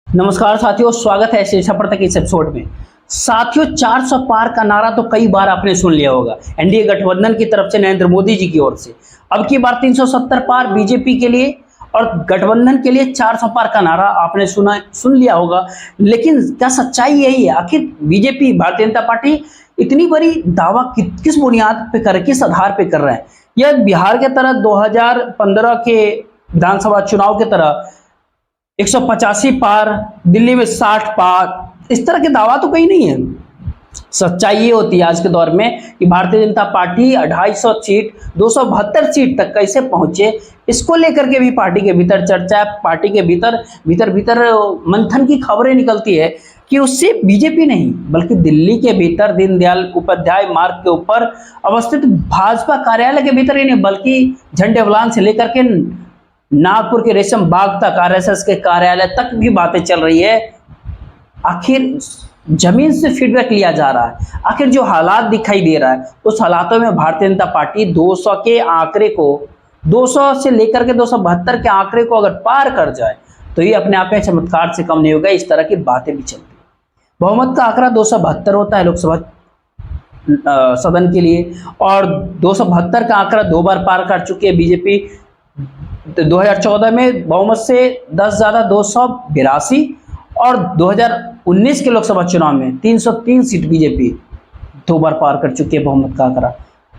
नमस्कार साथियों, स्वागत है शीर्षक पर तक इस एपिसोड में। साथियों, 400 पार का नारा तो कई बार आपने सुन लिया होगा एनडीए गठबंधन की तरफ से, नरेंद्र मोदी जी की ओर से। अब की बार 370 पार बीजेपी के लिए और गठबंधन के लिए 400 पार का नारा आपने सुन लिया होगा। लेकिन क्या सच्चाई यही है? आखिर बीजेपी, भारतीय जनता पार्टी इतनी बड़ी दावा किस बुनियाद पे कर, किस आधार पे कर रहे हैं? यह बिहार के तरह 2015 के विधानसभा चुनाव के तरह 185 पार, दिल्ली में 60 पार, इस तरह के दावा तो कहीं नहीं है। सच्चाई ये होती है आज के दौर में कि Bharatiya Janata party 250 seat, 272 seat तक कैसे पहुंचे, इसको लेकर के भी पार्टी के भीतर चर्चा है। पार्टी के भीतर मंथन की खबरें निकलती है कि उससे बीजेपी नहीं बल्कि दिल्ली के भीतर दीनदयाल उपाध्याय मार्ग के ऊपर अवस्थित भाजपा कार्यालय के भीतर ही नहीं बल्कि झंडे वलान से लेकर के नागपुर के रेशम बाग तक, आरएसएस के कार्यालय तक भी बातें चल रही है। आखिर जमीन से फीडबैक लिया जा रहा है। आखिर जो हालात दिखाई दे रहा है उस हालातों में भारतीय जनता पार्टी 200 के आंकड़े को, 200 से लेकर के 272 के आंकड़े को अगर पार कर जाए तो ये अपने आप में चमत्कार से कम नहीं होगा। इस तरह की बातें भी चलती है। बहुमत का आंकड़ा 272 होता है लोकसभा सदन के लिए, और 272 का आंकड़ा 2 बार पार कर चुकी है बीजेपी। 2014 में बहुमत से 10 ज्यादा 282, और 2019 के लोकसभा चुनाव में 303 सीट बीजेपी 2 बार पार कर चुकी है बहुमत का आंकड़ा।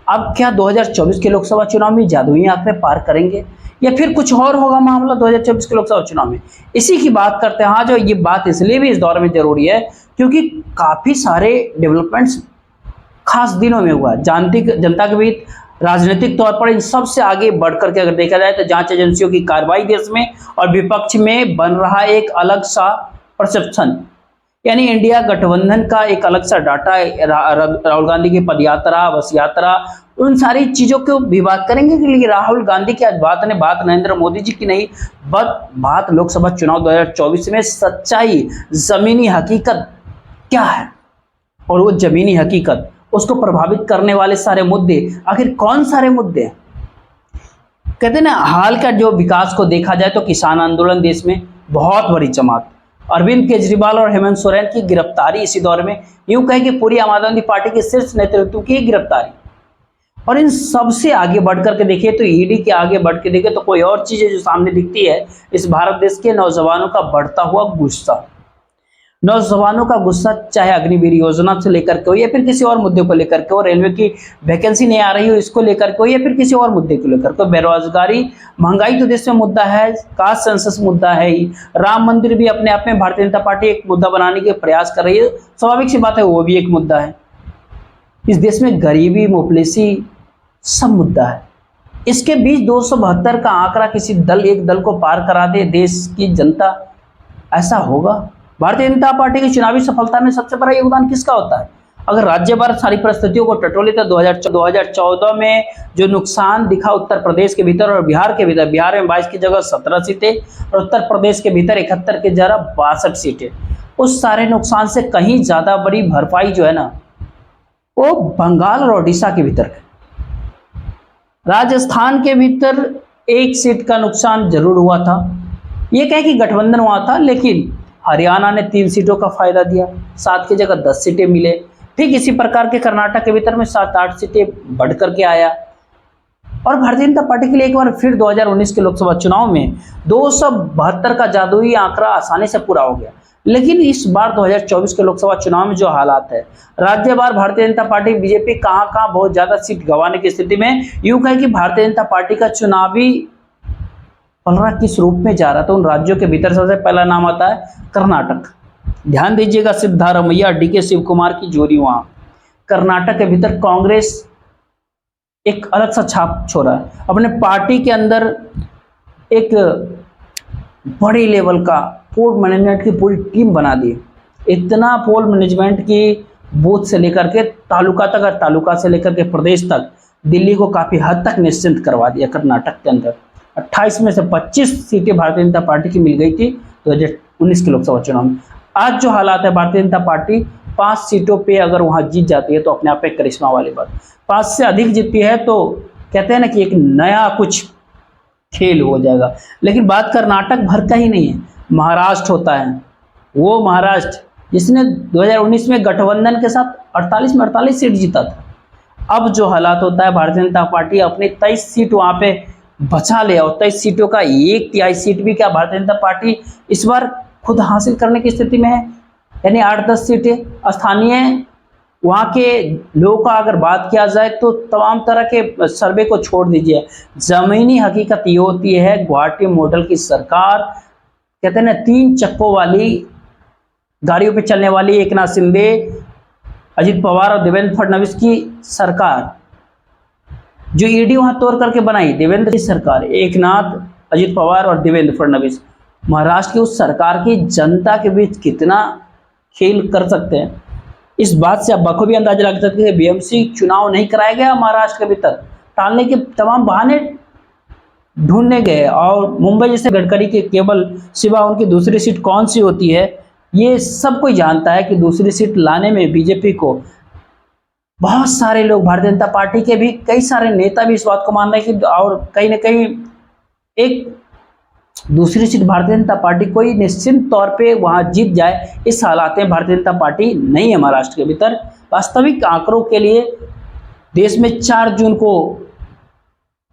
अब क्या 2024 के लोकसभा चुनाव में जादुई आंकड़े पार करेंगे या फिर कुछ और होगा मामला 2024 के लोकसभा चुनाव में? इसी की बात करते हैं। हाँ, जो ये बात इसलिए भी इस दौर में जरूरी है क्योंकि काफी सारे डेवलपमेंट्स खास दिनों में हुआ। जनता के बीच राजनीतिक तौर पर इन सबसे आगे बढ़कर के अगर देखा जाए तो जांच एजेंसियों की कार्रवाई देश में और विपक्ष में बन रहा एक अलग सा परसेप्शन, यानी इंडिया गठबंधन का एक अलग सा डाटा। राहुल गांधी की पदयात्रा, बस यात्रा, उन सारी चीजों को भी बात करेंगे कि राहुल गांधी की आज बात नरेंद्र मोदी जी की नहीं, बात लोकसभा चुनाव 2024 में सच्चाई, जमीनी हकीकत क्या है, और वो जमीनी हकीकत, उसको प्रभावित करने वाले सारे मुद्दे आखिर कौन सारे मुद्दे हैं? कहते हैं ना, हाल का जो विकास को देखा जाए तो किसान आंदोलन देश में बहुत बड़ी जमात, अरविंद केजरीवाल और हेमंत सोरेन की गिरफ्तारी इसी दौर में, यूं कहें कि पूरी आम आदमी पार्टी के शीर्ष नेतृत्व की गिरफ्तारी, और इन सबसे आगे बढ़कर के देखिए तो ईडी के आगे बढ़ के देखिए तो कोई और चीज है जो सामने दिखती है, इस भारत देश के नौजवानों का बढ़ता हुआ गुस्सा। नौजवानों का गुस्सा, चाहे अग्निवीर योजना से लेकर के हो या फिर किसी और मुद्दे को लेकर के हो, रेलवे की वैकेंसी नहीं आ रही हो इसको लेकर के हो या फिर किसी और मुद्दे को लेकर के, बेरोजगारी, महंगाई तो देश में मुद्दा है, कास्ट सेंसस मुद्दा है ही, राम मंदिर भी अपने आप में भारतीय जनता पार्टी एक मुद्दा बनाने के प्रयास कर रही है, स्वाभाविक सी बात है वो भी एक मुद्दा है। इस देश में गरीबी, मुफलिसी सब मुद्दा है। इसके बीच 272 का आंकड़ा किसी एक दल को पार करा दे देश की जनता, ऐसा होगा? भारतीय जनता पार्टी की चुनावी सफलता में सबसे बड़ा योगदान किसका होता है? अगर राज्य भर सारी परिस्थितियों को टटोले तो 2014 में जो नुकसान दिखा उत्तर प्रदेश के भीतर और बिहार के भीतर, बिहार में 22 की जगह 17 सीटें और उत्तर प्रदेश के भीतर 71 की जगह 62 सीटें, उस सारे नुकसान से कहीं ज्यादा बड़ी भरपाई जो है ना वो बंगाल और ओडिशा के भीतर, राजस्थान के भीतर 1 सीट का नुकसान जरूर हुआ था। ये कहे कि गठबंधन हुआ था, लेकिन हरियाणा ने 3 सीटों का फायदा दिया, 7 की जगह 10 सीटें मिले। ठीक इसी प्रकार के कर्नाटक के भीतर में 7-8 सीटें बढ़ करके आया। और भारतीय जनता पार्टी के लिए एक बार फिर 2019 के लोकसभा चुनाव में 272 का जादुई आंकड़ा आसानी से पूरा हो गया। लेकिन इस बार 2024 के लोकसभा चुनाव में जो हालात है, राज्य भर भारतीय जनता पार्टी, बीजेपी कहां बहुत ज्यादा सीट गंवाने की स्थिति में, यूं कहे कि भारतीय जनता पार्टी का चुनावी पलड़ा किस रूप में जा रहा था। उन राज्यों के भीतर सबसे पहला नाम आता है कर्नाटक। ध्यान दीजिएगा, सिद्धारमैया, डीके शिव कुमार की जोड़ी वहां। कर्नाटक के भीतर कांग्रेस एक अलग सा छाप छोड़ा है, अपने पार्टी के अंदर एक बड़े लेवल का पोल मैनेजमेंट की पूरी टीम बना दी। इतना पोल मैनेजमेंट की बूथ से लेकर के तालुका तक और तालुका से लेकर के प्रदेश तक दिल्ली को काफी हद तक निश्चिंत करवा दिया। कर्नाटक के अंदर 28 में से 25 सीटें भारतीय जनता पार्टी की मिल गई थी 2019 के लोकसभा चुनाव में। आज जो हालात है, भारतीय जनता पार्टी 5 सीटों पे अगर वहां जीत जाती है तो अपने आप में करिश्मा वाली बात। 5 से अधिक जीतती है तो कहते हैं ना कि एक नया कुछ खेल हो जाएगा। लेकिन बात कर्नाटक भर का ही नहीं है, महाराष्ट्र होता है, वो महाराष्ट्र जिसने 2019 में गठबंधन के साथ 48 में 48 सीट जीता था। अब जो हालात होता है, भारतीय जनता पार्टी अपनी 23 सीट वहाँ पे बचा ले और 23 सीटों का 1/3 सीट भी क्या भारतीय जनता पार्टी इस बार खुद हासिल करने की स्थिति में है। यानी 8-10 सीटें स्थानीय वहाँ के लोगों का अगर बात किया जाए तो तमाम तरह के सर्वे को छोड़ दीजिए, जमीनी हकीकत ये होती है गुवाहाटी मॉडल की सरकार, कहते हैं ना 3 चक्कों वाली गाड़ियों पे चलने वाली एकनाथ शिंदे, अजित पवार और देवेंद्र फडणवीस की सरकार, जो ईडी वहां तोड़ करके बनाई देवेंद्र की सरकार, एकनाथ, अजित पवार और देवेंद्र फडणवीस, महाराष्ट्र की उस सरकार की जनता के बीच कितना खेल कर सकते हैं, इस बात से आप बखूबी अंदाजा लगा सकते हैं। बीएमसी चुनाव नहीं कराया गया महाराष्ट्र के भीतर, टालने के तमाम बहाने ढूंढने गए और मुंबई जैसे गडकरी के केवल सिवा उनकी दूसरी सीट कौन सी होती है ये सब कोई जानता है कि दूसरी सीट लाने में बीजेपी को बहुत सारे लोग, भारतीय जनता पार्टी के भी कई सारे नेता भी इस बात को मान रहे हैं कि और कहीं ना कहीं एक दूसरी सीट भारतीय जनता पार्टी कोई निश्चित तौर पे वहां जीत जाए, इस हालात में भारतीय जनता पार्टी नहीं है महाराष्ट्र के भीतर। वास्तविक आंकड़ों के लिए देश में 4 जून को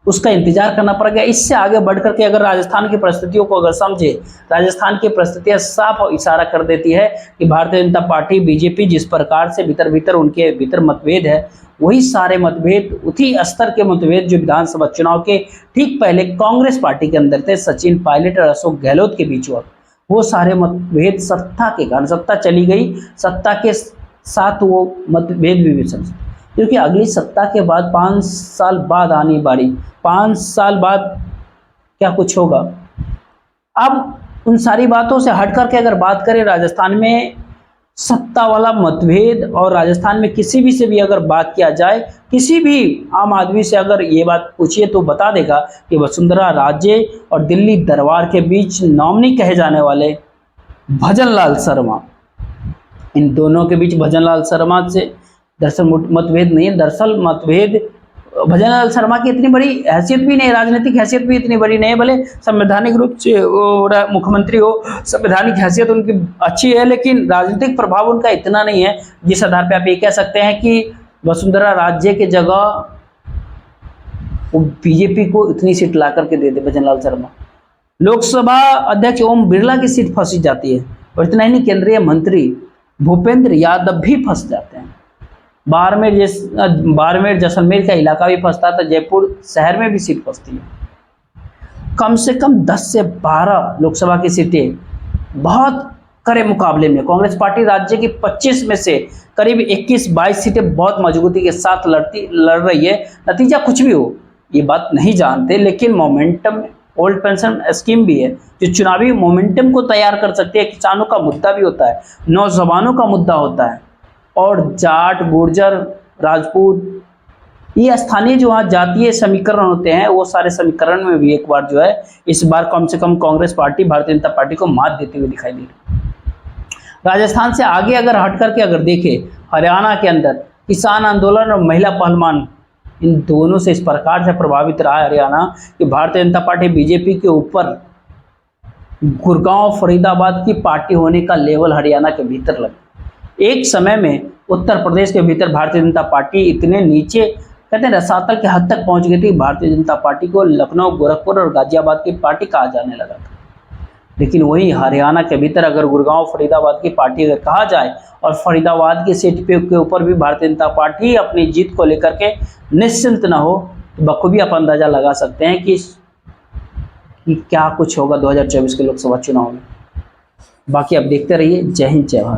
उसका इंतजार करना पड़ेगा। इससे आगे बढ़कर के अगर राजस्थान की परिस्थितियों को अगर समझे, राजस्थान की परिस्थितियां साफ इशारा कर देती है कि भारतीय जनता पार्टी बीजेपी जिस प्रकार से भीतर भीतर उनके भीतर मतभेद है, वही सारे मतभेद उसी स्तर के मतभेद जो विधानसभा चुनाव के ठीक पहले कांग्रेस पार्टी के अंदर थे, सचिन पायलट और अशोक गहलोत के बीच हुआ, वो सारे मतभेद सत्ता के कारण, सत्ता चली गई, सत्ता के साथ वो मतभेद भी विसर, क्योंकि अगली सत्ता के बाद 5 साल बाद आनी बारी, 5 साल बाद क्या कुछ होगा। अब उन सारी बातों से हट करके अगर बात करें राजस्थान में सत्ता वाला मतभेद, और राजस्थान में किसी भी से भी अगर बात किया जाए, किसी भी आम आदमी से अगर ये बात पूछिए तो बता देगा कि वसुंधरा राजे और दिल्ली दरबार के बीच नॉमिनी कहे जाने वाले भजनलाल शर्मा, इन दोनों के बीच भजनलाल शर्मा से दरअसल मतभेद नहीं है। दरअसल मतभेद भजनलाल शर्मा की इतनी बड़ी हैसियत भी नहीं, राजनीतिक हैसियत भी इतनी बड़ी नहीं है, भले संवैधानिक रूप से मुख्यमंत्री हो, संवैधानिक हैसियत उनकी अच्छी है, लेकिन राजनीतिक प्रभाव उनका इतना नहीं है जिस आधार पे आप ये कह सकते हैं कि वसुंधरा राजे के जगह वो बीजेपी को इतनी सीट ला करके दे दे भजनलाल शर्मा। लोकसभा अध्यक्ष ओम बिरला की सीट फंसी जाती है, और इतना ही नहीं, केंद्रीय मंत्री भूपेंद्र यादव भी फंस जाते हैं। बाड़मेर जैसलमेर का इलाका भी फंसता था, जयपुर शहर में भी सीट फंसती है। कम से कम 10 से 12 लोकसभा की सीटें बहुत कड़े मुकाबले में कांग्रेस पार्टी राज्य की 25 में से करीब 21-22 सीटें बहुत मजबूती के साथ लड़ रही है। नतीजा कुछ भी हो ये बात नहीं जानते, लेकिन मोमेंटम, ओल्ड पेंशन स्कीम भी है जो चुनावी मोमेंटम को तैयार कर सकती है। किसानों का मुद्दा भी होता है, नौजवानों का मुद्दा होता है, और जाट, गुर्जर, राजपूत, ये स्थानीय जो वहाँ जातीय समीकरण होते हैं, वो सारे समीकरण में भी एक बार जो है इस बार कम से कम कांग्रेस पार्टी भारतीय जनता पार्टी को मात देते हुए दिखाई दे रही। राजस्थान से आगे अगर हट करके अगर देखें, हरियाणा के अंदर किसान आंदोलन और महिला पहलवान, इन दोनों से इस प्रकार से प्रभावित रहा है हरियाणा कि भारतीय जनता पार्टी बीजेपी के ऊपर गुड़गांव, फरीदाबाद की पार्टी होने का लेवल हरियाणा के भीतर लगा। एक समय में उत्तर प्रदेश के भीतर भारतीय जनता पार्टी इतने नीचे, कहते हैं रसातल के हद तक पहुंच गई थी, भारतीय जनता पार्टी को लखनऊ, गोरखपुर और गाजियाबाद की पार्टी कहा जाने लगा था। लेकिन वही हरियाणा के भीतर अगर गुड़गांव, फरीदाबाद की पार्टी अगर कहा जाए, और फरीदाबाद की सीट के ऊपर भी भारतीय जनता पार्टी अपनी जीत को लेकर के निश्चिंत न हो, तो बखूबी आप अंदाजा लगा सकते हैं कि क्या कुछ होगा 2024 के लोकसभा चुनाव में। बाकी आप देखते रहिए। जय हिंद, जय भारत।